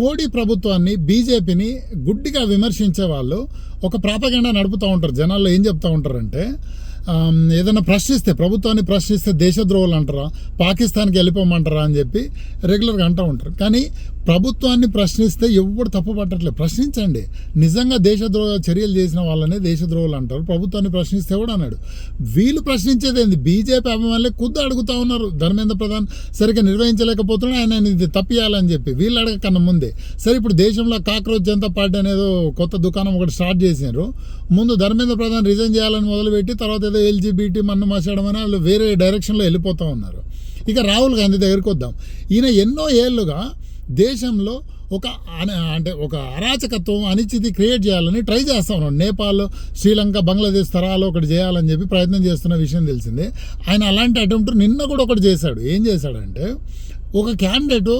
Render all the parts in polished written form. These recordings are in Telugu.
మోడీ ప్రభుత్వాన్ని, బీజేపీని గుడ్డిగా విమర్శించే వాళ్ళు ఒక ప్రాపగండా నడుపుతూ ఉంటారు. జనాల్లో ఏం చెప్తూ ఉంటారంటే, ఏదైనా ప్రశ్నిస్తే, ప్రభుత్వాన్ని ప్రశ్నిస్తే దేశద్రోహులు అంటారా, పాకిస్తాన్కి వెళ్ళిపోమంటారా అని చెప్పి రెగ్యులర్గా అంటూ ఉంటారు. కానీ ప్రభుత్వాన్ని ప్రశ్నిస్తే ఎవరు తప్పు పట్టట్లేదు. ప్రశ్నించండి. నిజంగా దేశద్రోహ చర్యలు చేసిన వాళ్ళనే దేశద్రోహులు అంటారు. ప్రభుత్వాన్ని ప్రశ్నిస్తే కూడా అన్నాడు. వీళ్ళు ప్రశ్నించేది ఏంది? బీజేపీ అభిమానులే అడుగుతూ ఉన్నారు, ధర్మేంద్ర ప్రధాన్ సరిగ్గా నిర్వహించలేకపోతున్నాడు, ఆయన ఇది తప్పియాలని చెప్పి. వీళ్ళు అడగకన్నా ముందే సరే ఇప్పుడు దేశంలో కాక్రోచ్ జనతా పార్టీ అనేది కొత్త దుకాణం ఒకటి స్టార్ట్ చేసినారు. ముందు ధర్మేంద్ర ప్రధాన్ రిజైన్ చేయాలని మొదలుపెట్టి తర్వాత ఏదో ఎల్జీబీటీ మన్ను మాట్లాడడం అని వాళ్ళు వేరే డైరెక్షన్లో వెళ్ళిపోతూ ఉన్నారు. ఇక రాహుల్ గాంధీ దగ్గరికి వద్దాం. ఈయన ఎన్నో ఏళ్ళుగా దేశంలో ఒక అరాచకత్వం, అనిశ్చితి క్రియేట్ చేయాలని ట్రై చేస్తూ ఉన్నాడు. నేపాల్, శ్రీలంక, బంగ్లాదేశ్ తరాలు ఒకటి చేయాలని చెప్పి ప్రయత్నం చేస్తున్న విషయం తెలిసిందే. ఆయన అలాంటి అటెంప్ట్ నిన్న కూడా ఒకటి చేశాడు. ఏం చేశాడంటే, ఒక క్యాండిడేటు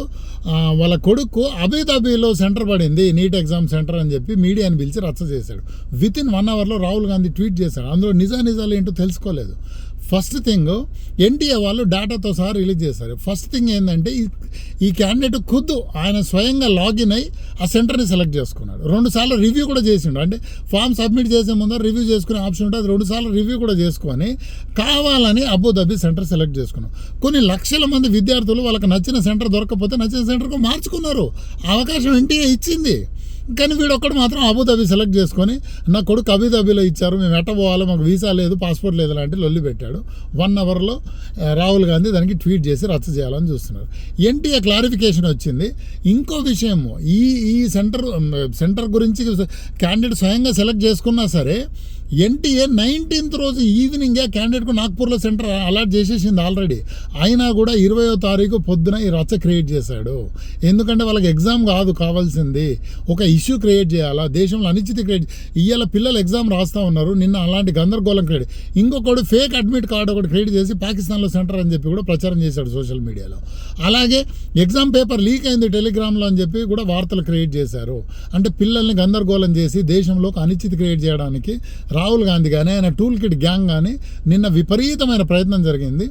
వాళ్ళ కొడుకు అబుదాబిలో సెంటర్ పడింది, నీట్ ఎగ్జామ్ సెంటర్ అని చెప్పి మీడియాని పిలిచి రచ్చ చేశాడు. వితిన్ 1 అవర్లో రాహుల్ గాంధీ ట్వీట్ చేశాడు. అందులో నిజాలు ఏంటో తెలుసుకోలేదు. ఫస్ట్ థింగ్, ఎన్టీఏ వాళ్ళు డేటాతో సహా రిలీజ్ చేశారు. ఫస్ట్ థింగ్ ఏంటంటే, ఈ క్యాండిడేట్ ఆయన స్వయంగా లాగిన్ అయ్యి ఆ సెంటర్ని సెలెక్ట్ చేసుకున్నాడు. 2 సార్లు రివ్యూ కూడా చేసిండు. అంటే ఫామ్ సబ్మిట్ చేసే ముందర రివ్యూ చేసుకునే ఆప్షన్ ఉంటుంది. 2 సార్లు రివ్యూ కూడా చేసుకొని కావాలని అబుదాబి సెంటర్ సెలెక్ట్ చేసుకున్నాం. కొన్ని లక్షల మంది విద్యార్థులు వాళ్ళకి నచ్చిన సెంటర్ దొరకకపోతే నచ్చిన సెంటర్కు మార్చుకున్నారు. అవకాశం ఎన్టీఏ ఇచ్చింది. కానీ వీడు ఒక్కడు మాత్రం అబుదాబి సెలెక్ట్ చేసుకొని, నా కొడుకు అబుదాబిలో ఇచ్చారు, మేము ఎట్ట పోవాలి, మాకు వీసా లేదు, పాస్పోర్ట్ లేదు లాంటి లొల్లి పెట్టాడు. 1 అవర్లో రాహుల్ గాంధీ దానికి ట్వీట్ చేసి రచ్చ చేయాలని చూస్తున్నారు. ఎన్టీఏ క్లారిఫికేషన్ వచ్చింది. ఇంకో విషయము, ఈ సెంటర్ గురించి క్యాండిడేట్ స్వయంగా సెలెక్ట్ చేసుకున్నా సరే, ఎన్టీఏ 19th రోజు ఈవినింగే క్యాండిడేట్కు నాగ్పూర్లో సెంటర్ అలాట్ చేసేసింది ఆల్రెడీ. అయినా కూడా 20వ తారీఖు పొద్దున ఈ రచ్చ క్రియేట్ చేశాడు. ఎందుకంటే వాళ్ళకి ఎగ్జామ్ కావాల్సింది, ఒక ఇష్యూ క్రియేట్ చేయాలా, దేశంలో అనిశ్చితి క్రియేట్. ఇవాళ పిల్లలు ఎగ్జామ్ రాస్తూ ఉన్నారు, నిన్న అలాంటి గందరగోళం క్రియేట్. ఇంకొకడు ఫేక్ అడ్మిట్ కార్డు ఒకటి క్రియేట్ చేసి పాకిస్తాన్లో సెంటర్ అని చెప్పి కూడా ప్రచారం చేశాడు సోషల్ మీడియాలో. అలాగే ఎగ్జామ్ పేపర్ లీక్ అయింది టెలిగ్రామ్లో అని చెప్పి కూడా వార్తలు క్రియేట్ చేశారు. అంటే పిల్లల్ని గందరగోళం చేసి దేశంలో ఒక అనిశ్చితి క్రియేట్ చేయడానికి రాహుల్ గాంధీ కానీ ఆయన టూల్ కిట్ గ్యాంగ్ కానీ నిన్న విపరీతమైన ప్రయత్నం జరిగింది.